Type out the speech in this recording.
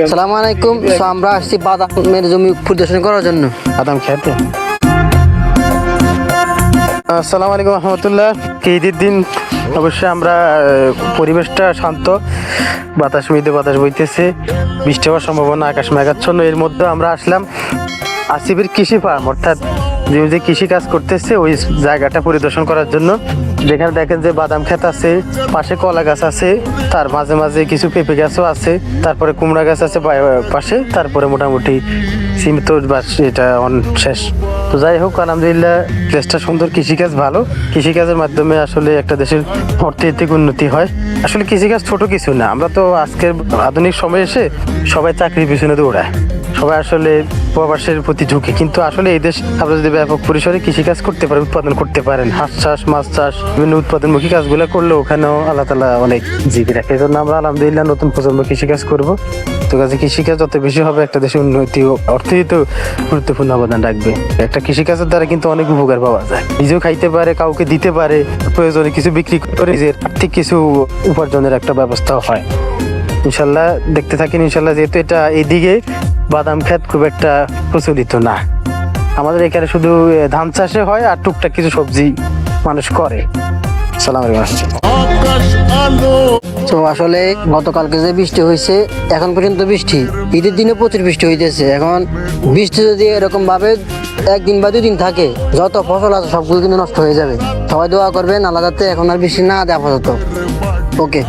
আসসালামু আলাইকুম। আমরা আসছি বাদামের জমি পরিদর্শন করার জন্য, বাদাম খেতে। আসসালামু আলাইকুম রহমতুল্লাহ। ঈদের দিন অবশ্যই আমরা পরিবেশটা শান্ত, বাতাস বইতেছে, বৃষ্টি হওয়ার সম্ভাবনা, আকাশ মেঘাচ্ছন্ন। এর মধ্যে আমরা আসলাম আসিফের কৃষি ফার্ম, অর্থাৎ যে কৃষি কাজ করতেছে ওই জায়গাটা পরিদর্শন করার জন্য। যেখানে দেখেন যে বাদাম ক্ষেত আছে, পাশে কলা গাছ আছে, তার মাঝে মাঝে কিছু পেঁপে গাছও আছে, তারপরে কুমড়া গাছ আছে পাশে, তারপরে মোটামুটি সীমিত বাস, এটা শেষ। তো যাই হোক, আলহামদুলিল্লাহ প্লেসটা সুন্দর, কৃষিকাজ ভালো। কৃষিকাজের মাধ্যমে আসলে একটা দেশের অর্থনৈতিক উন্নতি হয়। আসলে কৃষিকাজ ছোট কিছু না। আমরা তো আজকের আধুনিক সময়ে এসে সবাই চাকরির পিছনে দৌড়ায়, সবাই আসলে প্রবাসের প্রতি ঝুঁকি, কিন্তু আসলে এই দেশ আমরা যদি ব্যাপক পরিসরে কৃষিকাজ করতে পারেন, উৎপাদন করতে পারেন, হাঁস চাষ, মাছ চাষ, বিভিন্ন উৎপাদনমুখী কাজগুলো করলে ওখানেও আল্লাহ তাআলা অনেক জীবী রাখে। এই জন্য আমরা আলহামদুলিল্লাহ নতুন প্রজন্ম কৃষিকাজ করবো। তো কাজে কৃষিকাজ যত বেশি হবে একটা দেশের উন্নতি ও অর্থনীতিতে গুরুত্বপূর্ণ অবদান রাখবে। একটা কৃষিকাজের দ্বারা কিন্তু অনেক উপকার পাওয়া যায়, নিজেও খাইতে পারে, কাউকে দিতে পারে, প্রয়োজনে কিছু বিক্রি করে নিজের আর্থিক কিছু উপার্জনের একটা ব্যবস্থাও হয়। ইনশাল্লাহ দেখতে থাকেন। ইনশাল্লাহ যেহেতু এটা এইদিকে বাদাম ক্ষেত খুব একটা প্রচলিত না, আমাদের এখানে শুধু ধান চাষে হয় আর টুকটাক কিছু সবজি মানুষ করে। সালাম আলাইকুম। তো আসলে গতকালকে যে বৃষ্টি হয়েছে, এখন পর্যন্ত বৃষ্টি, ঈদের দিনে প্রচুর বৃষ্টি হইতেছে। এখন বৃষ্টি যদি এরকম ভাবে একদিন বা 2 দিন থাকে, যত ফসল আছে সবগুলো কিন্তু নষ্ট হয়ে যাবে। সবাই দোয়া করবেন আল্লাহ যাতে এখন আর বৃষ্টি না দেয় আপাতত। ওকে।